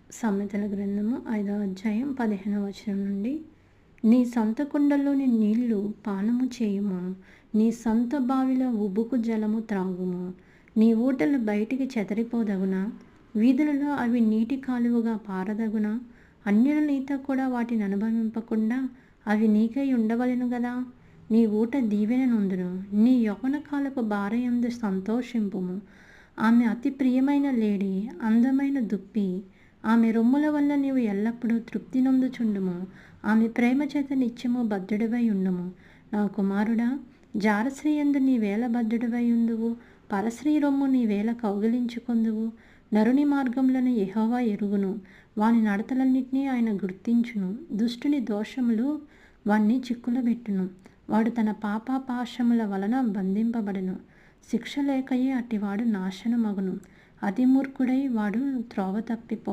సామెతల గ్రంథము 5వ అధ్యాయం 15వ వచనం నుండి, నీ సొంత కుండలోని నీళ్లు పానము చేయుము, నీ సొంత బావిలో ఉబుకు జలము త్రాగుము. నీ ఊటలు బయటికి చెదరిపోదగునా, వీధులలో అవి నీటి కాలువగా పారదగునా. అన్యుల నీతో కూడా వాటిని అనుభవింపకుండా అవి నీకై ఉండవలెను గదా. నీ ఊట దీవెన నొందును, నీ యవ్వన కాలపు భార్యయందు సంతోషింపుము. ఆమె అతి ప్రియమైన లేడి, అందమైన దుప్పి. ఆమె రొమ్ముల వల్ల నీవు ఎల్లప్పుడూ తృప్తి నొందుచుండుము. ఆమె ప్రేమ చేత నిత్యము బద్ధుడివై ఉండుము. నా కుమారుడా, జారస్త్రీ యందు నీవేళ బద్ధుడివై ఉందువు, పరస్త్రీ రొమ్ము నీవేళ కౌగిలించుకొందువు. నరుని మార్గములను యెహోవా ఎరుగును, వాని నడతలన్నిటినీ ఆయన గుర్తించును. దుష్టుని దోషములు వాణ్ణి చిక్కులబెట్టును, వాడు తన పాపపాశముల వలన బంధింపబడును. శిక్ష లేకయే అట్టివాడు నాశనమగును, అతి మూర్ఖుడై వాడు త్రోవ తప్పిపో